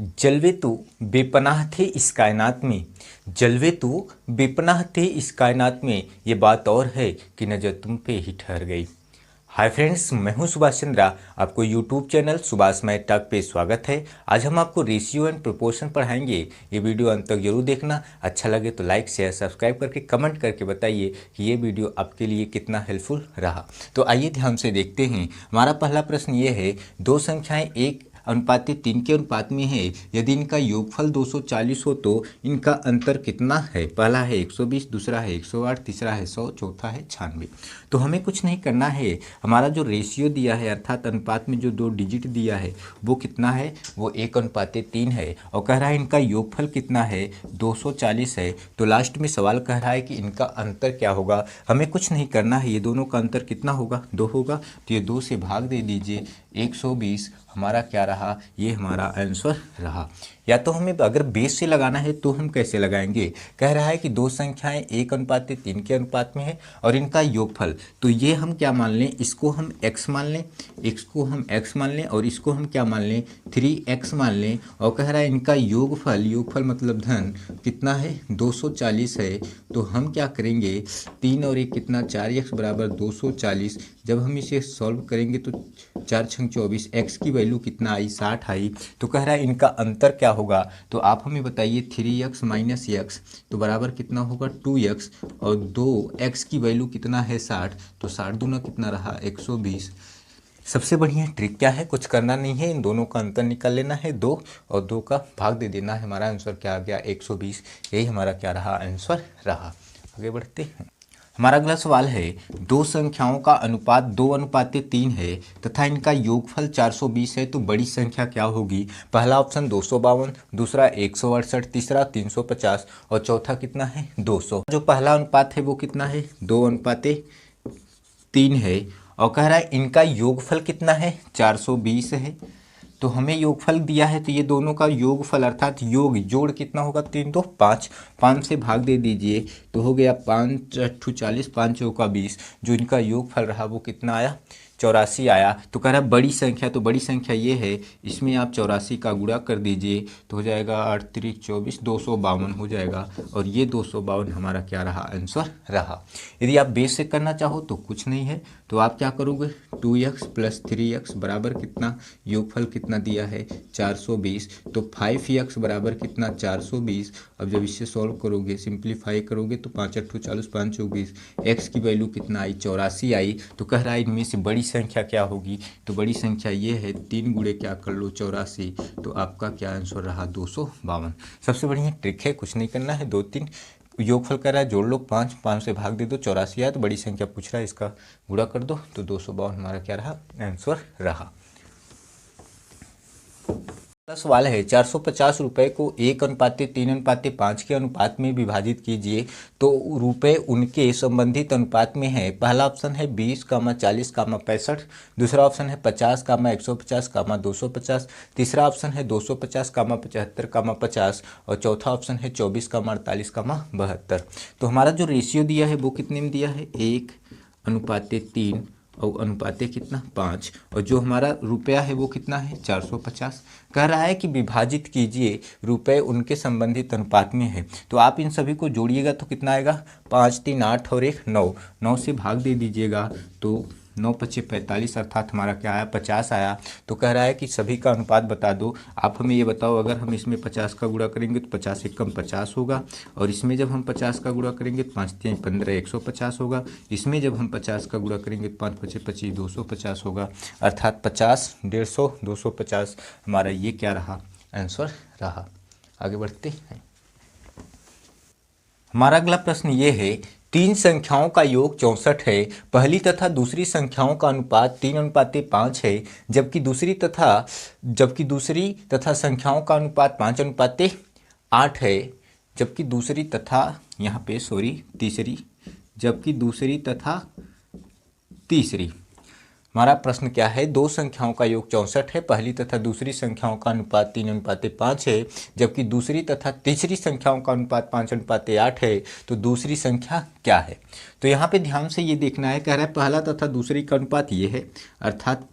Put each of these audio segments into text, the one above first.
जलवे तो बेपनाह थे इस कायनात में, जलवे तो बेपनाह थे इस कायनात में, ये बात और है कि नज़र तुम पे ही ठहर गई। हाय फ्रेंड्स, मैं हूं सुभाष चंद्रा। आपको YouTube channel Subhash math talk पे स्वागत है। आज हम आपको रेशियो एंड प्रोपोर्शन पढ़ाएंगे। ये वीडियो अंत तक जरूर देखना। अच्छा लगे तो लाइक शेयर सब्सक्राइब करके कमेंट करके बताइए कि ये वीडियो आपके लिए कितना हेल्पफुल रहा। तो आइए ध्यान से देखते हैं। हमारा पहला प्रश्न ये है, दो संख्याएं 1:3 के अनुपात में है, यदि इनका योगफल 240 हो तो इनका अंतर कितना है। पहला है 120, दूसरा है 108, तीसरा है 100, चौथा है 96। तो हमें कुछ नहीं करना है। हमारा जो रेशियो दिया है अर्थात अनुपात में जो दो डिजिट दिया है वो कितना है, वो 1:3 है और कह रहा है इनका योगफल कितना है, 240 है। तो लास्ट में सवाल कह रहा है कि इनका अंतर क्या होगा। हमें कुछ नहीं करना है, ये दोनों का अंतर कितना होगा, 2 होगा। तो ये 2 से भाग दे दीजिए, 120 हमारा क्या रहा, ये हमारा आंसर रहा। या तो हमें अगर बेस से लगाना है तो हम कैसे लगाएंगे। कह रहा है कि दो संख्याएं 1:3 के अनुपात में है और इनका योगफल, तो ये हम क्या मान लें, इसको हम x मान लें, इसको हम x मान लें और इसको हम क्या मान लें, 3x मान लें। और कह रहा है इनका योगफल, योगफल मतलब धन कितना है, 240 है। तो हम क्या करेंगे, 3 और 1 कितना, 4x बराबर 240। जब हम इसे सॉल्व करेंगे तो 4 छंग 24, x की वैल्यू कितना आई, 60 आई। तो कह रहा है इनका अंतर क्या होगा। तो आप हमें बताइए, 3x माइनस x तो बराबर कितना होगा, 2x और 2x की वैल्यू कितना है, 60। तो 60 दूना कितना रहा, 120। सबसे बढ़िया ट्रिक क्या है, कुछ करना नहीं है, इन दोनों का अंतर निकाल लेना है, 2 और 2 का भाग दे देना है। हमारा आंसर क्या आ गया, 120। यही हमारा क्या रहा, आंसर रहा। आगे बढ़ते हैं। हमारा अगला सवाल है, दो संख्याओं का अनुपात 2:3 है तथा इनका योगफल 420 है, तो बड़ी संख्या क्या होगी। पहला ऑप्शन 252, दूसरा 168, तीसरा 350 और चौथा कितना है, 200। जो पहला अनुपात है वो कितना है, 2:3 है और कह रहा है इनका योगफल कितना है, 420 है। तो हमें योगफल दिया है, तो ये दोनों का योगफल अर्थात योग जोड़ कितना होगा, 3 2 5, 5 से भाग दे दीजिए तो हो गया 5 8 40, 5 चौका 20। जो इनका योगफल रहा वो कितना आया, 84 आया। तो कह रहा है बड़ी संख्या, तो बड़ी संख्या ये है, इसमें आप 84 का गुणा कर दीजिए तो हो जाएगा 8 3 24, 252 हो जाएगा। और ये 252 हमारा क्या रहा, आंसर रहा। यदि आप बेस से करना चाहो तो कुछ नहीं है, तो आप क्या करोगे, 2x प्लस 3x बराबर कितना, योगफल कितना दिया है, 420। तो 5x बराबर कितना, 420। अब जब इससे सॉल्व करोगे, सिंप्लीफाई करोगे तो 5 8 40, 5 24, x की वैल्यू कितना आई, 84 आई। तो कह रहा है इनमें से बड़ी संख्या क्या होगी। तो बड़ी संख्या ये है, 3 गुणे क्या कर लो, 84। तो आपका क्या आंसर रहा, 252। सबसे बढ़िया ट्रिक है, कुछ नहीं करना है, 2 3 योगफल कर रहा है, जोड़ लो, 5 5 से भाग दे दो, 84 आया। तो बड़ी संख्या पूछ रहा है, इसका गुणा कर दो तो 252 हमारा क्या रहा, आंसर रहा। सवाल है, 450 रुपये को 1:3:5 के अनुपात में विभाजित कीजिए तो रुपए उनके संबंधित अनुपात में है। पहला ऑप्शन है 20, 40, 65, दूसरा ऑप्शन है 50, 150, 250, तीसरा ऑप्शन है 250, 75, 50 और चौथा ऑप्शन है 24, 48, 72। तो हमारा जो रेशियो दिया है वो कितने में दिया है, 1:3 और अनुपाते कितना, 5। और जो हमारा रुपया है वो कितना है, 450। कह रहा है कि विभाजित कीजिए, रुपए उनके संबंधित अनुपात में है। तो आप इन सभी को जोड़िएगा तो कितना आएगा, 5 3 8 और 1 9, 9 से भाग दे दीजिएगा तो 9 5 45 अर्थात हमारा क्या आया, 50 आया। तो कह रहा है कि सभी का अनुपात बता दो। आप हमें ये बताओ, अगर हम इसमें 50 का गुणा करेंगे तो 50 एक कम 50 होगा, और इसमें जब हम 50 का गुणा करेंगे तो 5 3 15, 150 होगा। इसमें जब हम 50 का गुणा करेंगे तो 5 5 25, 250 होगा। अर्थात 50, 150, 250 हमारा ये क्या रहा, आंसर रहा। आगे बढ़ते हैं। हमारा अगला प्रश्न ये है, 3 संख्याओं का योग 64 है, पहली तथा दूसरी संख्याओं का अनुपात 3:5 है, जबकि दूसरी तथा संख्याओं का अनुपात 5:8 है, जबकि दूसरी तथा यहाँ पे तीसरी, जबकि दूसरी तथा तीसरी। हमारा प्रश्न क्या है, दो संख्याओं का योग 64 है, पहली तथा दूसरी संख्याओं का अनुपात 3:5 है, जबकि दूसरी तथा तीसरी संख्याओं का अनुपात 5:8 है। तो दूसरी संख्या क्या है। तो यहाँ पे ध्यान से ये देखना है, कह रहा है पहला तथा दूसरी का अनुपात ये है, अर्थात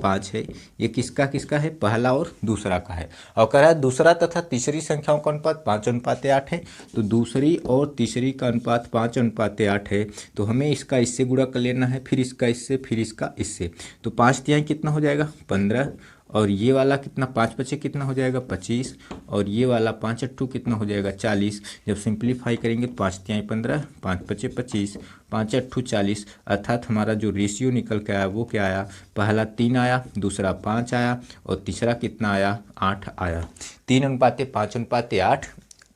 5 है। ये किसका किसका है, पहला और दूसरा का है। और कह रहा है दूसरा तथा तीसरी संख्याओं का अनुपात 5:8 है। तो दूसरी और तीसरी का अनुपात 5:8 है। तो हमें इसका इससे गुणा कर लेना है, फिर इसका इससे, फिर इसका इससे। तो 5 तिहाई कितना हो जाएगा, 15। और ये वाला कितना, 5 पचे कितना हो जाएगा, 25। और ये वाला 5 अट्ठू कितना हो जाएगा, 40। जब सिंप्लीफाई करेंगे तो 5 तिहाई 15, 5 पचे 25, 5 अट्ठू 40। अर्थात हमारा जो रेशियो निकल के आया वो क्या आया, पहला 3 आया, दूसरा 5 आया और तीसरा कितना आया, 8 आया। 3:5:8,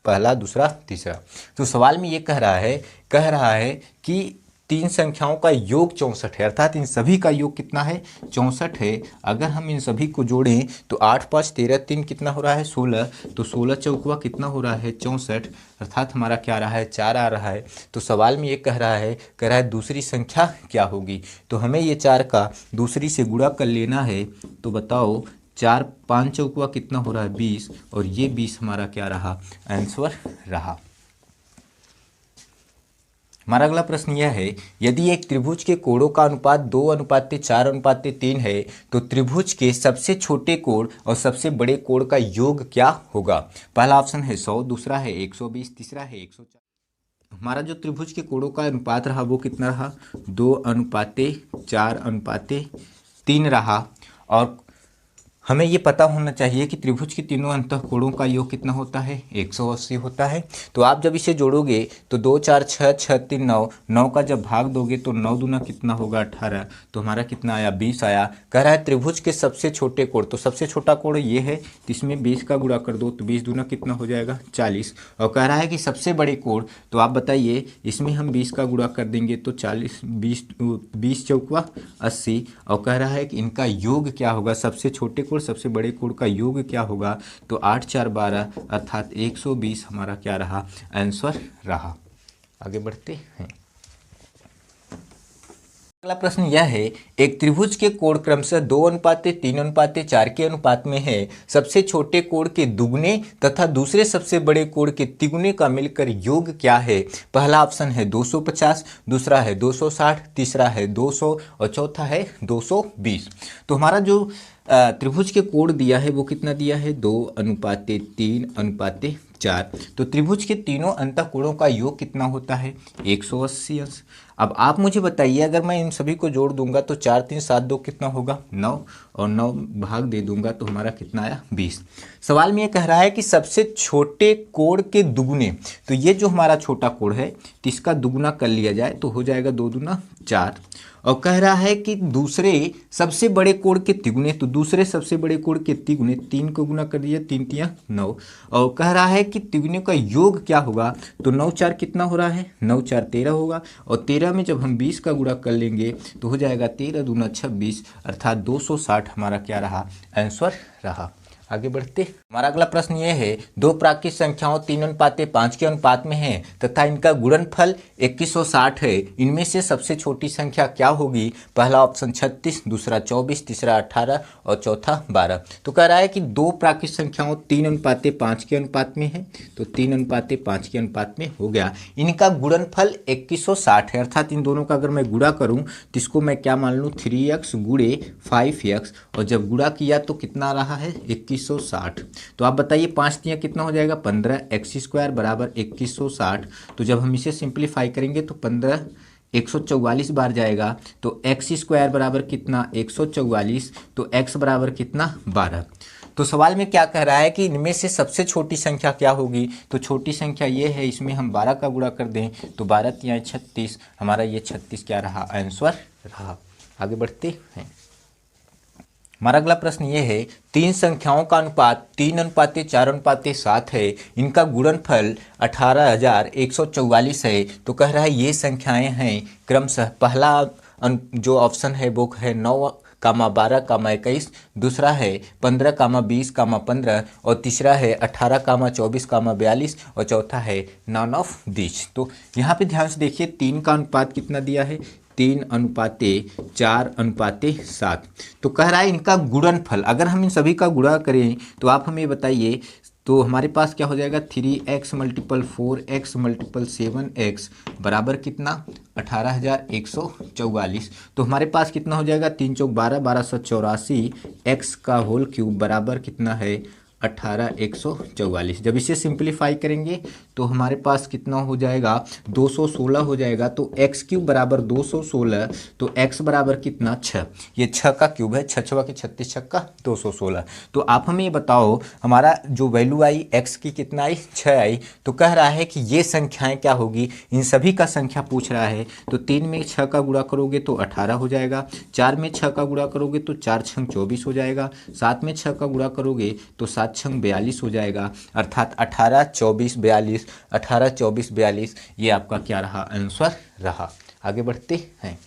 पहला दूसरा तीसरा। तो सवाल में ये कह रहा है कि तीन संख्याओं का योग 64 है, अर्थात इन सभी का योग कितना है, 64 है। अगर हम इन सभी को जोड़ें तो 8 5 13 3 कितना हो रहा है, 16। तो 16 चौकुआ कितना हो रहा है, 64। अर्थात हमारा क्या आ रहा है, 4 आ रहा है। तो सवाल में ये कह रहा है दूसरी संख्या क्या होगी। तो हमें ये 4 का दूसरी से गुणा कर लेना है। तो बताओ 4 5 चौकुआ कितना हो रहा है, 20। और ये 20 हमारा क्या रहा, आंसर रहा। हमारा अगला प्रश्न यह है, यदि एक त्रिभुज के कोणों का अनुपात 2:4:3 है तो त्रिभुज के सबसे छोटे कोण और सबसे बड़े कोण का योग क्या होगा। पहला ऑप्शन है 100, दूसरा है 120, तीसरा है 104। हमारा जो त्रिभुज के कोणों का अनुपात रहा वो कितना रहा, 2:4:3 रहा। और हमें ये पता होना चाहिए कि त्रिभुज के तीनों अंतःकोणों का योग कितना होता है, 180 होता है। तो आप जब इसे जोड़ोगे तो 2 4 6 6 3 9, 9 का जब भाग दोगे तो 9 दूना कितना होगा, 18। तो हमारा कितना आया, 20 आया। कह रहा है त्रिभुज के सबसे छोटे कोण, तो सबसे छोटा कोण ये है, तो इसमें 20 का गुणा कर दो तो 20 दूना कितना हो जाएगा, 40। और कह रहा है कि सबसे बड़े कोण, तो आप बताइए इसमें हम 20 का गुणा कर देंगे तो 40, 20 चौकुआ 80। और कह रहा है कि इनका योग क्या होगा, सबसे छोटे कोण सबसे बड़े कोण का योग क्या होगा। तो 8 4 12 अर्थात 120 हमारा क्या रहा, आंसर रहा। आगे बढ़ते हैं। अगला प्रश्न यह है, एक त्रिभुज के कोण क्रमशः 2:3:4 के अनुपात में है। सबसे छोटे कोण के दुगने तथा दूसरे सबसे बड़े कोण के तिगुने का मिलकर योग क्या है। पहला ऑप्शन है 250, दूसरा है 260, तीसरा है 200 और चौथा है 220। तो हमारा जो त्रिभुज के कोण दिया है वो कितना दिया है, 2:3:4। तो त्रिभुज के तीनों अंतःकोणों का योग कितना होता है, 180 अंश। अब आप मुझे बताइए, अगर मैं इन सभी को जोड़ दूंगा तो 4 3 7 2 कितना होगा, 9। और 9 भाग दे दूंगा तो हमारा कितना आया, 20। सवाल में ये कह रहा है कि सबसे छोटे कोण के दुगुने, तो ये जो हमारा छोटा कोण है तो इसका दुगुना कर लिया जाए तो हो जाएगा 2 दूना 4। और कह रहा है कि दूसरे सबसे बड़े कोण के तिगुने, तो दूसरे सबसे बड़े कोण के तिगुने, 3 को गुना कर दिया, 3 तिया 9। और कह रहा है कि तिगुने का योग क्या होगा। तो 9 4 कितना हो रहा है, 9 4 13 होगा। और 13 में जब हम 20 का गुणा कर लेंगे तो हो जाएगा 13 दूना 26 अर्थात 260 हमारा क्या रहा, आंसर रहा। आगे बढ़ते, हमारा अगला प्रश्न ये है, दो प्राकृत संख्याओं 3:5 के अनुपात में है तथा इनका गुणनफल 2160 है। इनमें से सबसे छोटी संख्या क्या होगी। पहला ऑप्शन 36, दूसरा 24, तीसरा 18 और चौथा 12। तो कह रहा है कि दो प्राकृत संख्याओं 3:5 के अनुपात में है, तो 3:5 के अनुपात में हो गया। इनका गुणनफल 2160 है, अर्थात इन दोनों का अगर मैं गुणा करूं तो इसको मैं क्या मान लूं, 3x गुणे 5x। और जब गुणा किया तो कितना रहा है, 2160। तो आप बताइए 5 तिया कितना हो जाएगा, 15, x² बराबर 2160। तो जब हम इसे सिंप्लीफाई करेंगे तो 15 144 बार जाएगा। तो x² बराबर कितना, 144। तो x बराबर कितना, 12। तो सवाल में क्या कह रहा है कि इनमें से सबसे छोटी संख्या क्या होगी। तो छोटी संख्या ये है, इसमें हम 12 का गुणा कर दें तो 12 तिया 36, हमारा ये 36 क्या रहा, आंसर रहा। आगे बढ़ते हैं। हमारा अगला प्रश्न ये है, तीन संख्याओं का अनुपात 3:4:7 है। इनका गुणनफल 18,144 है। तो कह रहा है ये संख्याएं हैं क्रमशः, पहला जो ऑप्शन है वो है 9, 12, 21, दूसरा है 15, 20, 15 और तीसरा है 18, 24, 42 और चौथा है नॉन ऑफ दिस। तो यहाँ पे ध्यान से देखिए 3 का अनुपात कितना दिया है, 3:4:7। तो कह रहा है इनका गुणनफल, अगर हम इन सभी का गुणा करें तो आप हमें बताइए तो हमारे पास क्या हो जाएगा 3x multiple 4x multiple 7x बराबर कितना 18,144। तो हमारे पास कितना हो जाएगा 3 चौक 12, 1284 x का होल क्यूब बराबर कितना है 18,144। जब इसे सिंप्लीफाई करेंगे तो हमारे पास कितना हो जाएगा 216 हो जाएगा। तो एक्स क्यूब बराबर 216, तो एक्स बराबर कितना 6, ये 6 का क्यूब है, 6 छवा के 36, 6 का 216। तो आप हमें ये बताओ हमारा जो वैल्यू आई एक्स की कितना आई 6 आई। तो कह रहा है कि ये संख्याएं क्या होगी, इन सभी का संख्या पूछ रहा है। तो 3 में 6 का गुणा करोगे तो 18 हो जाएगा, 4 में 6 का गुणा करोगे तो 4 छंग 24 हो जाएगा, 7 में 6 का गुणा करोगे तो 7 छंग 42 हो जाएगा। अर्थात 18, 24, 42, 18, 24, 42 ये आपका क्या रहा आंसर रहा। आगे बढ़ते हैं।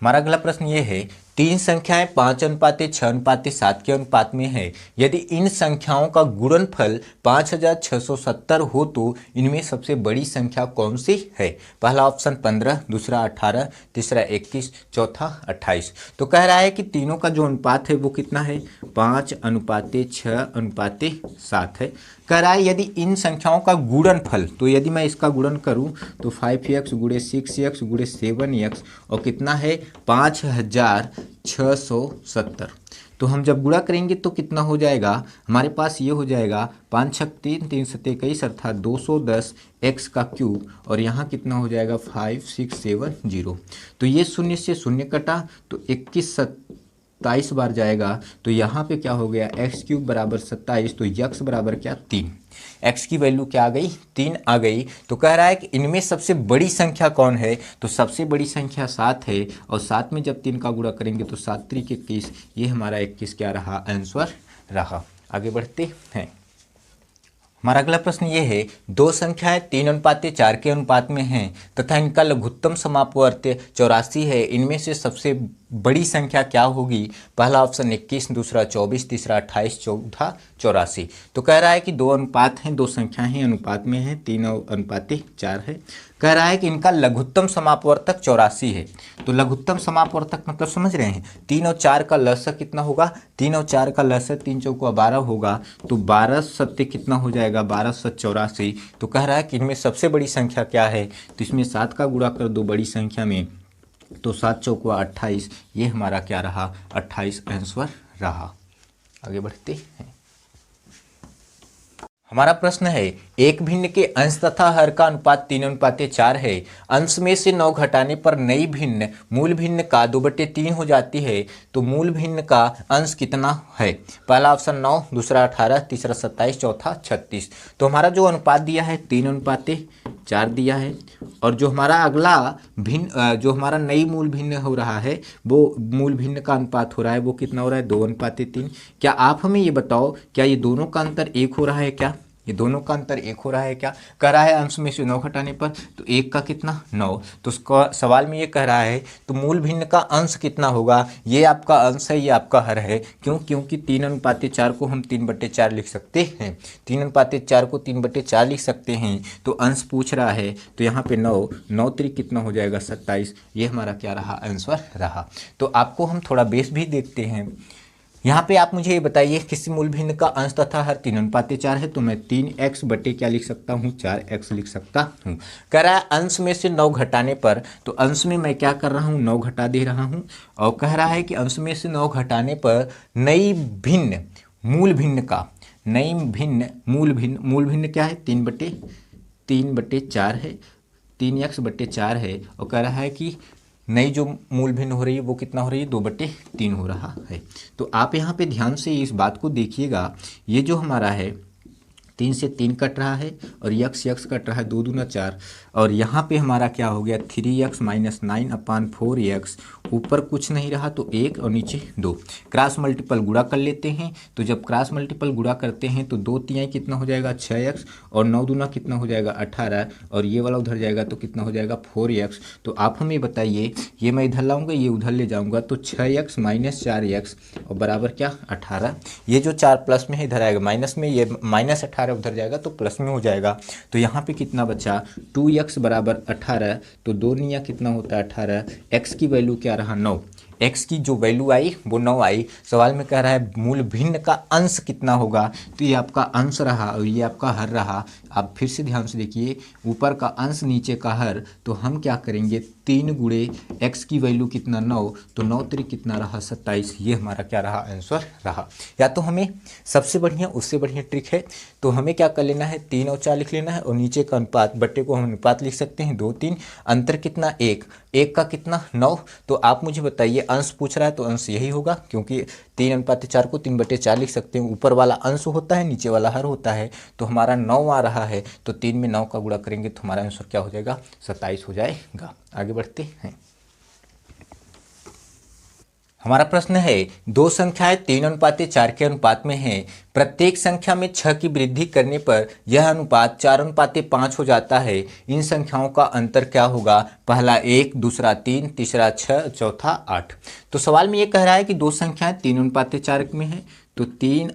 हमारा अगला प्रश्न ये है, तीन संख्याएं 5:6:7 के अनुपात में है। यदि इन संख्याओं का गुणनफल 5670 हो तो इनमें सबसे बड़ी संख्या कौन सी है। पहला ऑप्शन 15, दूसरा 18, तीसरा 21, चौथा 28। तो कह रहा है कि तीनों का जो अनुपात है वो कितना है 5:6:7 है। कह रहा है यदि इन संख्याओं का गुणनफल, तो यदि मैं इसका गुणन करूं तो 5x गुणे 6x गुणे 7x और कितना है 5670। तो हम जब गुणा करेंगे तो कितना हो जाएगा हमारे पास, ये हो जाएगा 5 छक 3, 3 सत्ते 21 अर्थात 210 x का क्यूब और यहाँ कितना हो जाएगा 5670। तो ये शून्य से शून्य कटा तो 21 27 बार जाएगा। तो यहाँ पे क्या हो गया एक्स क्यूब बराबर 27, तो यक्स बराबर क्या 3। एक्स की वैल्यू क्या आ गई 3 आ गई। तो कह रहा है कि इनमें सबसे बड़ी संख्या कौन है, तो सबसे बड़ी संख्या 7 है और 7 में जब 3 का गुणा करेंगे तो 7 3 21, ये हमारा 21 क्या रहा आंसर रहा। आगे बढ़ते हैं। हमारा अगला प्रश्न ये है, दो संख्याएं 3:4 के अनुपात में हैं तथा इनका लघुत्तम समापवर्त्य 84 है। इनमें से सबसे बड़ी संख्या क्या होगी। पहला ऑप्शन 21, दूसरा 24, तीसरा 28, चौथा 84। तो कह रहा है कि दो अनुपात हैं, दो संख्याएं हैं, अनुपात में है 3:4 है। कह रहा है कि इनका लघुत्तम समापवर्तक 84 है। तो लघुत्तम समापवर्तक मतलब समझ रहे हैं 3 और 4 का लसक कितना होगा, 3 और 4 का लसक 3 चौका 12 होगा। तो 12 सत्ते कितना हो जाएगा 1284। तो कह रहा है कि इनमें सबसे बड़ी संख्या क्या है, तो इसमें 7 का गुणा कर दो बड़ी संख्या में, तो 7 चौका 28, ये हमारा क्या रहा 28 आंसर रहा। आगे बढ़ते हैं। हमारा प्रश्न है, एक भिन्न के अंश तथा हर का अनुपात 3:4 है। अंश में से 9 घटाने पर नई भिन्न मूल भिन्न का 2/3 हो जाती है। तो मूल भिन्न का अंश कितना है। पहला ऑप्शन 9, दूसरा 18, तीसरा 27, चौथा 36। तो हमारा जो अनुपात दिया है 3:4 दिया है और जो हमारा अगला भिन्न जो हमारा नई मूल भिन्न हो रहा है वो मूल भिन्न का अनुपात हो रहा है वो कितना हो रहा है 2:3। क्या आप हमें ये बताओ क्या ये दोनों का अंतर 1 हो रहा है क्या, ये दोनों का अंतर 1 हो रहा है क्या। कह रहा है अंश में से 9 घटाने पर, तो 1 का कितना 9। तो उसका सवाल में ये कह रहा है तो मूल भिन्न का अंश कितना होगा। ये आपका अंश है, ये आपका हर है। क्यों, क्योंकि 3:4 को हम 3/4 लिख सकते हैं, 3:4 को 3/4 लिख सकते हैं। तो अंश पूछ रहा है तो यहाँ पे 9, 9 3 कितना हो जाएगा 27, ये हमारा क्या रहा आंसर रहा। तो आपको हम थोड़ा बेस भी देखते हैं। यहाँ पे आप मुझे ये बताइए किसी मूल भिन्न का अंश तथा हर 3:4 है। तो मैं 3x बटे क्या लिख सकता हूँ 4x लिख सकता हूँ। कह रहा है अंश में से 9 घटाने पर, तो अंश में मैं क्या कर रहा हूँ 9 घटा दे रहा हूँ और कह रहा है कि अंश में से 9 घटाने पर नई भिन्न मूल भिन्न का, नई भिन्न मूल भिन्न क्या है 3/4 है, 3x/4 है और कह रहा है कि नई जो मूल भिन्न हो रही है वो कितना हो रही है 2/3 हो रहा है। तो आप यहाँ पे ध्यान से इस बात को देखिएगा, ये जो हमारा है 3 से 3 कट रहा है और यक्स कट रहा है 2 दूना 4 और यहाँ पे हमारा क्या हो गया 3x - 9/4x, ऊपर कुछ नहीं रहा तो 1 और नीचे 2। क्रॉस मल्टीपल गुणा कर लेते हैं। तो जब क्रॉस मल्टीपल गुणा करते हैं तो 2 तिहाई कितना हो जाएगा 6x और 9 दूना कितना हो जाएगा 18 और ये वाला उधर जाएगा तो कितना हो जाएगा 4x। तो आप हमें बताइए, ये मैं इधर लाऊंगा ये उधर ले जाऊंगा तो 6x - 4x और बराबर क्या 18। ये जो 4 प्लस में है इधर आएगा माइनस में, ये -18 उधर जाएगा तो प्लस में हो जाएगा। तो यहाँ पे कितना बचा 2x बराबर 18। तो 2 निया कितना होता है 18, x की वैल्यू क्या रहा 9, x की जो वैल्यू आई वो 9 आई। सवाल में कह रहा है मूल भिन्न का अंश कितना होगा, तो ये आपका अंश रहा और ये आपका हर रहा। आप फिर से ध्यान से देखिए, ऊपर का अंश नीचे का हर, तो हम क्या करेंगे 3 गुणे x की वैल्यू कितना 9, तो 9 3 कितना रहा 27। ये हमारा क्या रहा आंसर रहा। या तो हमें सबसे बढ़िया उससे बढ़िया ट्रिक है, तो हमें क्या कर लेना है 3 और 4 लिख लेना है और नीचे का अनुपात बट्टे को हम अनुपात लिख सकते हैं 2 3, अंतर कितना 1, 1 का कितना 9। तो आप मुझे बताइए अंश पूछ रहा है तो अंश यही होगा, क्योंकि 3/4 को 3/4 लिख सकते हैं। ऊपर वाला अंश होता है नीचे वाला हर होता है, तो हमारा 9 आ रहा है, तो 3 में 9 का गुणा करेंगे तो हमारा आंसर क्या हो जाएगा 27 हो जाएगा। आगे बढ़ते हैं। हमारा प्रश्न है दो संख्याएं 3:4 के अनुपात में हैं। प्रत्येक संख्या में 6 की वृद्धि करने पर यह अनुपात 4:5 हो जाता है। इन संख्याओं का अंतर क्या होगा? पहला 1, दूसरा 3, तीसरा 6, चौथा 8। तो सवाल में ये कह रहा है कि दो संख्याएं 3:4 में है, तो 3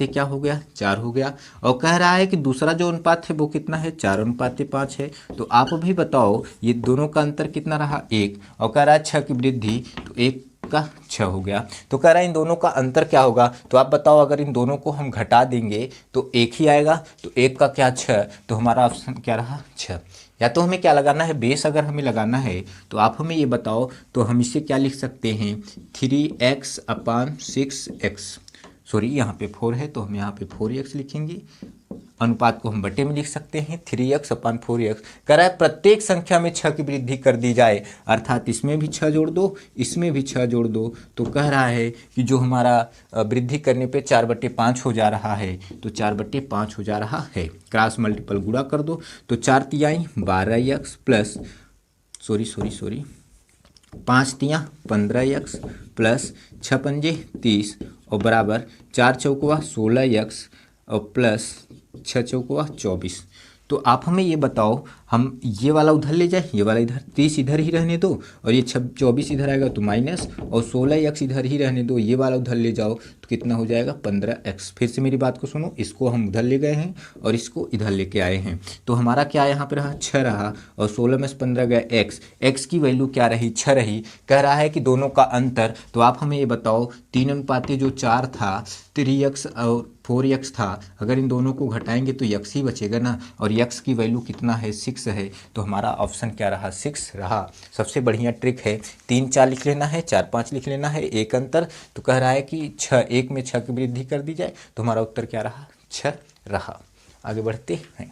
क्या हो गया 4 हो गया, और कह रहा है कि दूसरा जो अनुपात है वो कितना है 4:5 है। तो आप भी बताओ ये दोनों का अंतर कितना रहा 1, और कह रहा है 6 की वृद्धि, तो 1 का 6 हो गया। तो कह रहा है इन दोनों का अंतर क्या होगा, तो आप बताओ अगर इन दोनों को हम घटा देंगे तो 1 ही आएगा, तो 1 का क्या 6, तो हमारा ऑप्शन क्या रहा 6। या तो हमें क्या लगाना है बेस, अगर हमें लगाना है तो आप हमें ये बताओ, तो हम इसे क्या लिख सकते हैं 3x/6x। सॉरी यहाँ पे 4 है तो हम यहाँ पे 4x लिखेंगे। अनुपात को हम बटे में लिख सकते हैं 3x/4x। कह रहा है प्रत्येक संख्या में 6 की वृद्धि कर दी जाए, अर्थात इसमें भी 6 जोड़ दो, इसमें भी 6 जोड़ दो। तो कह रहा है कि जो हमारा वृद्धि करने पे 4/5 हो जा रहा है, तो 4/5 हो जा रहा है। क्रॉस मल्टीपल गुणा कर दो, तो 4 तिहाई 12x प्लस 5 तियाँ 15x प्लस 6 पंजे 30 और बराबर 4 चौकुआ 16x और प्लस 6 चौकुआ 24। तो आप हमें ये बताओ, हम ये वाला उधर ले जाए, ये वाला इधर, 30 इधर ही रहने दो, और ये 24 इधर आएगा तो माइनस, और 16x इधर ही रहने दो, ये वाला उधर ले जाओ तो कितना हो जाएगा 15x। फिर से मेरी बात को सुनो, इसको हम उधर ले गए हैं और इसको इधर लेके आए हैं, तो हमारा क्या यहाँ पे रहा 6 रहा, और 16 में से 15 गया x की वैल्यू क्या रही 6 रही। कह रहा है कि दोनों का अंतर, तो आप हमें ये बताओ 3:4 था, 3x और 4x था, अगर इन दोनों को घटाएंगे तो x ही बचेगा ना, और x की वैल्यू कितना है 6 है, तो हमारा ऑप्शन क्या रहा 6 रहा। सबसे बढ़िया ट्रिक है 3 4 लिख लेना है, 4 5 लिख लेना है, एक अंतर। तो कह रहा है कि 6 1 में 6 की वृद्धि कर दी जाए, तो हमारा उत्तर क्या रहा 6 रहा। आगे बढ़ते हैं।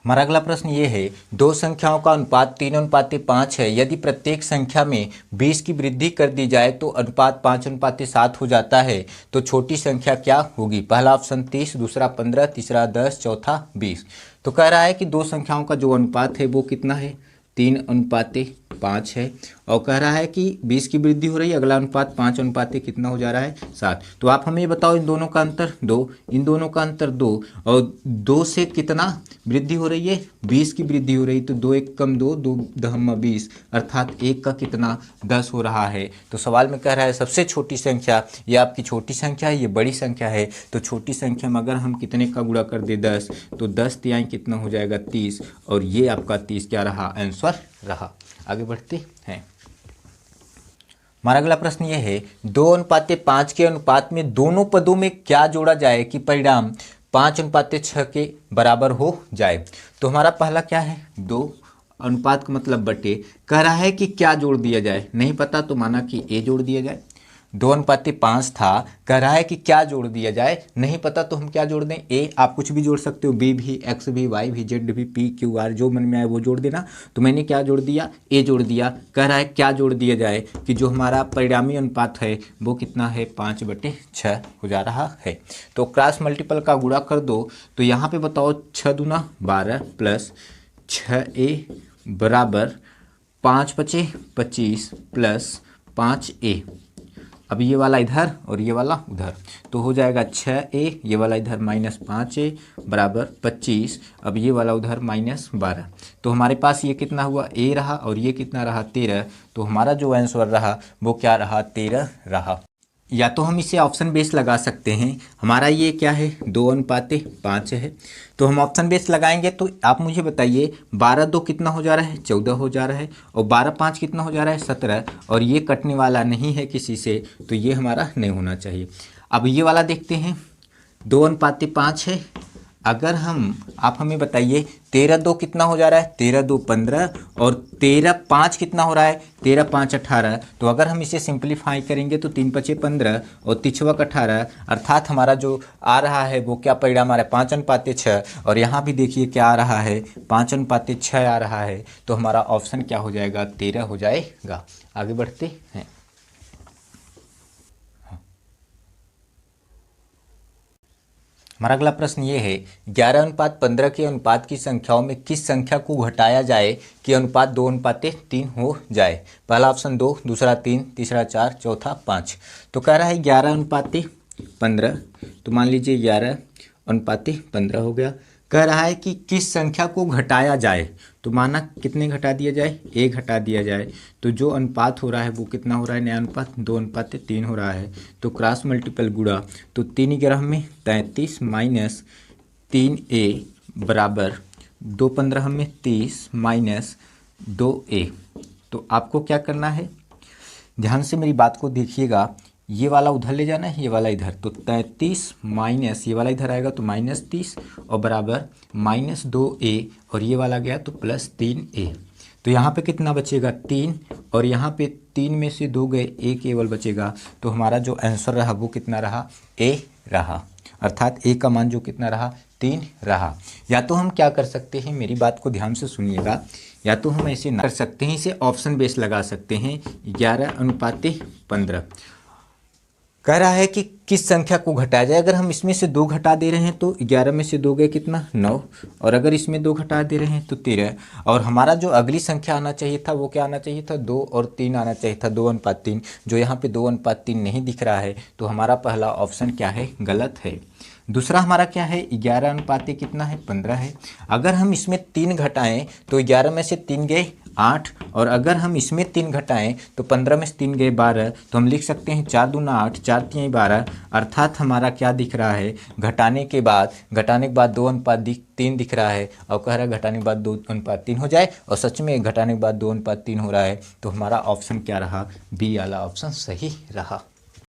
हमारा अगला प्रश्न ये है दो संख्याओं का अनुपात 3:5 है। यदि प्रत्येक संख्या में 20 की वृद्धि कर दी जाए तो अनुपात 5:7 हो जाता है, तो छोटी संख्या क्या होगी? पहला ऑप्शन 30, दूसरा 15, तीसरा 10, चौथा 20। तो कह रहा है कि दो संख्याओं का जो अनुपात है वो कितना है 3:5 है, और कह रहा है कि 20 की वृद्धि हो रही है, अगला अनुपात 5 कितना हो जा रहा है 7। तो आप हमें ये बताओ इन दोनों का अंतर 2, इन दोनों का अंतर 2, और 2 से कितना वृद्धि हो रही है 20 की वृद्धि हो रही, तो 2 1 कम 2, 2 10 20, अर्थात 1 का कितना 10 हो रहा है। तो सवाल में कह रहा है सबसे छोटी संख्या, ये आपकी छोटी संख्या है, ये बड़ी संख्या है, तो छोटी संख्या में अगर हम कितने का गुणा कर दे 10, तो 10 तिहाई कितना हो जाएगा 30, और ये आपका 30 क्या रहा आंसर रहा। आगे बढ़ते हैं। हमारा अगला प्रश्न ये है 2:5 के अनुपात में दोनों पदों में क्या जोड़ा जाए कि परिणाम 5:6 के बराबर हो जाए? तो हमारा पहला क्या है 2 अनुपात का मतलब बटे, कह रहा है कि क्या जोड़ दिया जाए, नहीं पता तो माना कि ए जोड़ दिया जाए। 2:5 था, कह रहा है कि क्या जोड़ दिया जाए, नहीं पता तो हम क्या जोड़ दें ए, आप कुछ भी जोड़ सकते हो, बी भी, एक्स भी, वाई भी, जेड भी, पी क्यू आर, जो मन में आए वो जोड़ देना। तो मैंने क्या जोड़ दिया ए जोड़ दिया। कह रहा है क्या जोड़ दिया जाए कि जो हमारा परिणामी अनुपात है वो कितना है 5/6 हो जा रहा है। तो क्रॉस मल्टीपल का गुणा कर दो, तो यहाँ पे बताओ 6 दूना 12 प्लस 6a बराबर 5 5 25 प्लस 5a। अब ये वाला इधर और ये वाला उधर, तो हो जाएगा 6a, ये वाला इधर -5a बराबर 25, अब ये वाला उधर -12। तो हमारे पास ये कितना हुआ a रहा, और ये कितना रहा 13। तो हमारा जो आंसर रहा वो क्या रहा 13 रहा। या तो हम इसे ऑप्शन बेस लगा सकते हैं। हमारा ये क्या है, 2:5 है। तो हम ऑप्शन बेस लगाएंगे तो आप मुझे बताइए 12 2 कितना हो जा रहा है, 14 हो जा रहा है, और 12 5 कितना हो जा रहा है, 17, और ये कटने वाला नहीं है किसी से, तो ये हमारा नहीं होना चाहिए। अब ये वाला देखते हैं, 2:5 है। अगर आप हमें बताइए 13 2 कितना हो जा रहा है, 13 2 15, और 13 5 कितना हो रहा है, 13 5 18। तो अगर हम इसे सिंप्लीफाई करेंगे तो 3 5 15 और 3 18, अर्थात हमारा जो आ रहा है वो क्या परिणाम आ रहा है, 5:6। और यहाँ भी देखिए क्या आ रहा है, 5:6 आ रहा है। तो हमारा ऑप्शन क्या हो जाएगा, 13 हो जाएगा। आगे बढ़ते हैं। हमारा अगला प्रश्न ये है, 11:15 के अनुपात की संख्याओं में किस संख्या को घटाया जाए कि अनुपात 2:3 हो जाए। पहला ऑप्शन 2, दूसरा 3, तीसरा 4, चौथा 5। तो कह रहा है 11:15, तो मान लीजिए 11:15 हो गया। कह रहा है कि किस संख्या को घटाया जाए, तो माना कितने घटा दिया जाए, 1 घटा दिया जाए। तो जो अनुपात हो रहा है वो कितना हो रहा है, नया अनुपात 2:3 हो रहा है। तो क्रॉस मल्टीपल गुणा, तो 3 में 33 माइनस 3a बराबर 2 में 30 माइनस 2a। तो आपको क्या करना है, ध्यान से मेरी बात को देखिएगा, ये वाला उधर ले जाना है, ये वाला इधर। तो 33 माइनस ये वाला इधर आएगा तो -30 और बराबर -2a, और ये वाला गया तो +3a। तो यहाँ पे कितना बचेगा, 3, और यहाँ पे 3 में से 2 गए, 1 केवल बचेगा। तो हमारा जो आंसर रहा वो कितना रहा, a रहा। अर्थात a का मान जो कितना रहा, 3 रहा। या तो हम क्या कर सकते हैं, मेरी बात को ध्यान से सुनिएगा, या तो हम ऐसे ना कर सकते हैं, इसे ऑप्शन बेस लगा सकते हैं। 11:15 कह रहा है कि किस संख्या को घटाया जाए। अगर हम इसमें से 2 घटा दे रहे हैं तो 11 में से 2 गए कितना, 9, और अगर इसमें 2 घटा दे रहे हैं तो 13। और हमारा जो अगली संख्या आना चाहिए था वो क्या आना चाहिए था, 2 और 3 आना चाहिए था, 2:3। जो यहाँ पे 2:3 नहीं दिख रहा है, तो हमारा पहला ऑप्शन क्या है, गलत है। दूसरा हमारा क्या है, 11 कितना है, 15 है। अगर हम इसमें 3 घटाएं तो 11 में से 3 गए 8, और अगर हम इसमें 3 घटाएं तो 15 में से 3 गए 12। तो हम लिख सकते हैं 4 दूना 8, 4 3 12। अर्थात हमारा क्या दिख रहा है, घटाने के बाद 2:3 दिख रहा है, और कह रहा है घटाने के बाद 2:3 हो जाए, और सच में घटाने के बाद 2:3 हो रहा है। तो हमारा ऑप्शन क्या रहा, बी वाला ऑप्शन सही रहा।